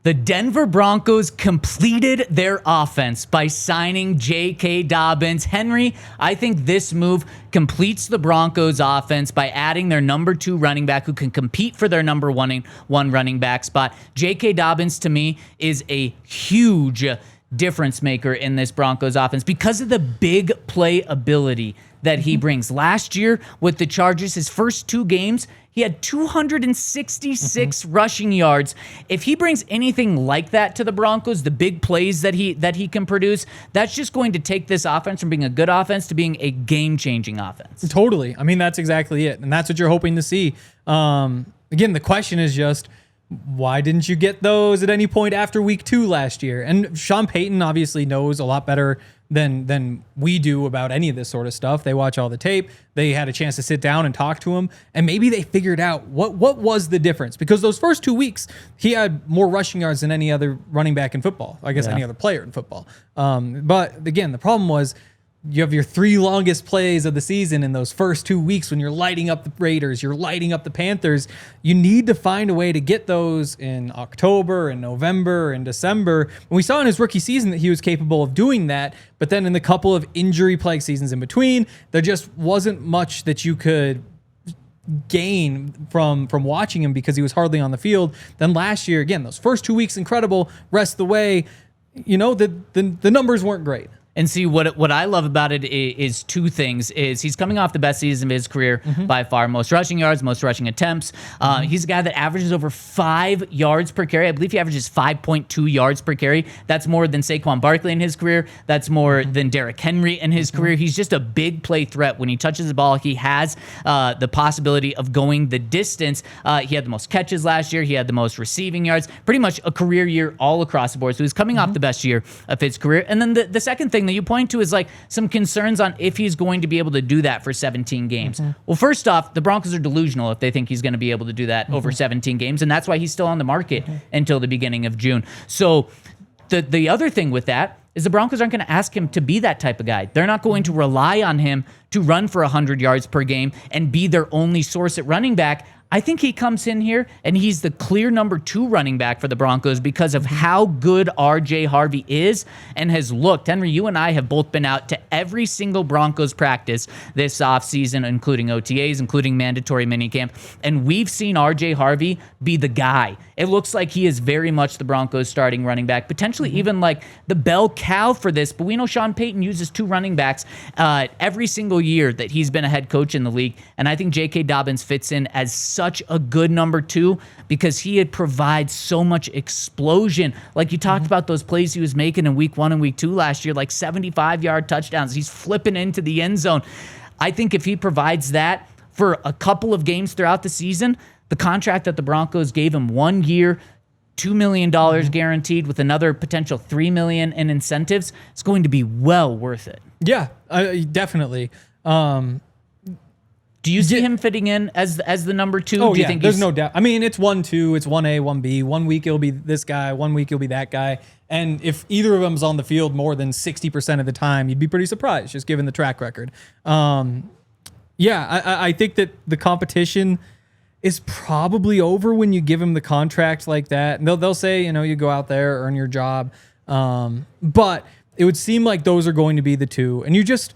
The Denver Broncos completed their offense by signing JK Dobbins. Henry, I think this move completes the Broncos offense by adding their number 2 running back who can compete for their number 1 running back spot. JK Dobbins, to me, is a huge difference maker in this Broncos offense because of the big play ability that he brings. Last year with the Chargers, his first 2 games, he had 266 rushing yards. If he brings anything like that to the Broncos, the big plays that he can produce, that's just going to take this offense from being a good offense to being a game-changing offense. Totally. I mean, that's exactly it. And that's what you're hoping to see. Again, the question is just, why didn't you get those at any point after week 2 last year? And Sean Payton obviously knows a lot better than we do about any of this sort of stuff. They watch all the tape. They had a chance to sit down and talk to him, and maybe they figured out what was the difference. Because those first 2 weeks, he had more rushing yards than any other running back in football. I guess any other player in football. But again, the problem was you have your 3 longest plays of the season in those first 2 weeks when you're lighting up the Raiders, you're lighting up the Panthers. You need to find a way to get those in October and November and December. And we saw in his rookie season that he was capable of doing that, but then in the couple of injury-plagued seasons in between, there just wasn't much that you could gain from watching him because he was hardly on the field. Then last year, again, those first 2 weeks, incredible. Rest of the way, the numbers weren't great. And see, what I love about it is 2 things. Is he's coming off the best season of his career by far. Most rushing yards, most rushing attempts. He's a guy that averages over 5 yards per carry. I believe he averages 5.2 yards per carry. That's more than Saquon Barkley in his career. That's more than Derrick Henry in his career. He's just a big play threat. When he touches the ball, he has the possibility of going the distance. He had the most catches last year. He had the most receiving yards. Pretty much a career year all across the board. So he's coming off the best year of his career. And then the second thing that you point to is like some concerns on if he's going to be able to do that for 17 games. Well, first off, the Broncos are delusional if they think he's going to be able to do that over 17 games, and that's why he's still on the market until the beginning of June. So the other thing with that is the Broncos aren't going to ask him to be that type of guy. They're not going to rely on him to run for 100 yards per game and be their only source at running back. I think he comes in here and he's the clear number 2 running back for the Broncos because of how good RJ Harvey is and has looked. Henry, you and I have both been out to every single Broncos practice this offseason, including OTAs, including mandatory minicamp, and we've seen RJ Harvey be the guy. It looks like he is very much the Broncos starting running back, potentially even like the bell cow for this, but we know Sean Payton uses 2 running backs every single year that he's been a head coach in the league, and I think JK Dobbins fits in as such a good number 2 because he provides so much explosion. Like you talked about those plays he was making in week 1 and week 2 last year, like 75-yard touchdowns. He's flipping into the end zone. I think if he provides that for a couple of games throughout the season, the contract that the Broncos gave him, 1 year, $2 million guaranteed with another potential $3 million in incentives, it's going to be well worth it. Yeah, definitely. Do you see him fitting in as the number 2? Oh, Do you think there's no doubt. I mean, it's 1-2, it's 1A, 1B. 1 week it'll be this guy, 1 week it'll be that guy. And if either of them's on the field more than 60% of the time, you'd be pretty surprised, just given the track record. I think that the competition is probably over when you give him the contract like that. And they'll say, you go out there, earn your job. But it would seem like those are going to be the 2. And you just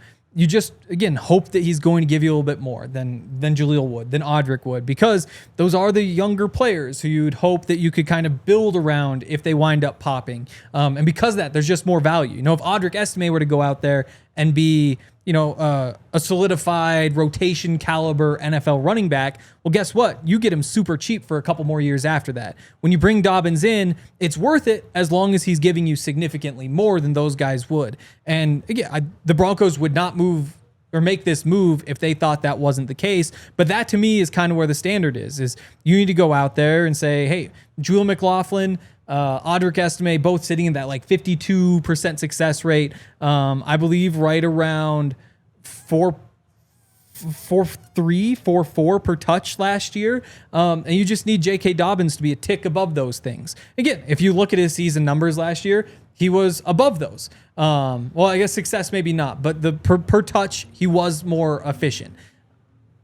again hope that he's going to give you a little bit more than Jaleel would, than Audric would, because those are the younger players who you'd hope that you could kind of build around if they wind up popping. And because of that, there's just more value. If Audric Estime were to go out there and be, a solidified rotation caliber NFL running back, well, guess what? You get him super cheap for a couple more years after that. When you bring Dobbins in, it's worth it as long as he's giving you significantly more than those guys would. And again, the Broncos would not move or make this move if they thought that wasn't the case. But that to me is kind of where the standard is you need to go out there and say, hey, Julian McLaughlin, Audric Estime, both sitting in that like 52% success rate. I believe right around 4.4 per touch last year. And you just need JK Dobbins to be a tick above those things. Again, if you look at his season numbers last year, he was above those. Well, I guess success maybe not, but the per touch, he was more efficient.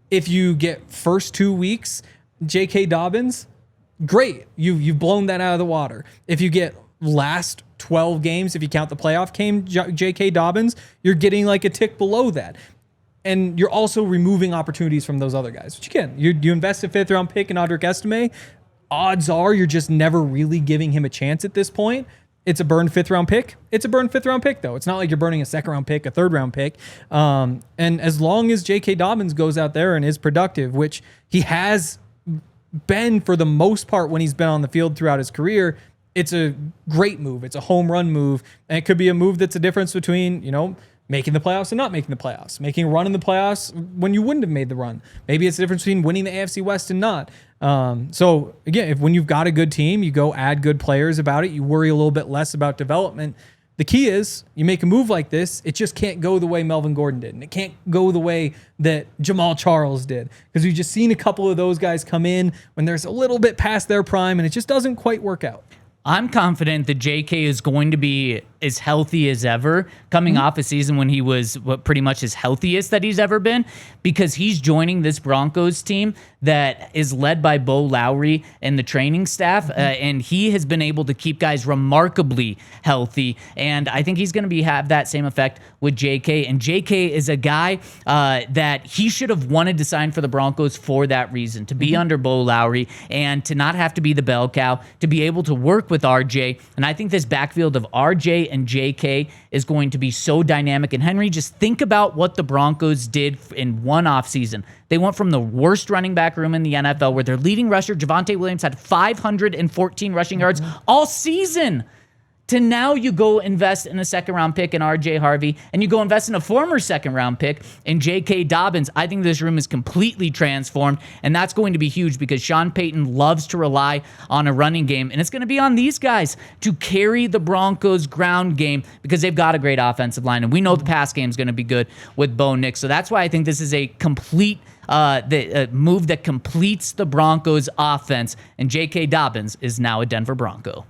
If you get first 2 weeks, JK Dobbins, great. You've blown that out of the water. If you get last 12 games, if you count the playoff game, JK Dobbins, you're getting like a tick below that. And you're also removing opportunities from those other guys, which you can. You invest a 5th round pick in Audric Estime, odds are you're just never really giving him a chance at this point. It's a burned 5th round pick. It's a burned 5th round pick, though. It's not like you're burning a 2nd round pick, a 3rd round pick. And as long as JK Dobbins goes out there and is productive, which he has been for the most part when he's been on the field throughout his career, it's a great move. It's a home run move. And it could be a move that's a difference between, making the playoffs and not making the playoffs, making a run in the playoffs when you wouldn't have made the run. Maybe it's the difference between winning the AFC West and not. So again, when you've got a good team, you go add good players about it. You worry a little bit less about development. The key is you make a move like this, it just can't go the way Melvin Gordon did. And it can't go the way that Jamal Charles did. Because we've just seen a couple of those guys come in when there's a little bit past their prime and it just doesn't quite work out. I'm confident that JK is going to be as healthy as ever coming off a season when he was pretty much his healthiest that he's ever been, because he's joining this Broncos team that is led by Bo Lowry and the training staff. And he has been able to keep guys remarkably healthy. And I think he's going to have that same effect with JK. And JK is a guy that he should have wanted to sign for the Broncos for that reason, to be under Bo Lowry and to not have to be the bell cow, to be able to work with RJ. And I think this backfield of RJ and JK is going to be so dynamic. And Henry, just think about what the Broncos did in one offseason. They went from the worst running back room in the NFL, where their leading rusher, Javonte Williams, had 514 rushing yards all season, to now you go invest in a 2nd round pick in RJ Harvey, and you go invest in a former 2nd round pick in JK Dobbins. I think this room is completely transformed, and that's going to be huge because Sean Payton loves to rely on a running game, and it's going to be on these guys to carry the Broncos' ground game because they've got a great offensive line, and we know the pass game is going to be good with Bo Nix. So that's why I think this is a complete move that completes the Broncos' offense, and JK Dobbins is now a Denver Bronco.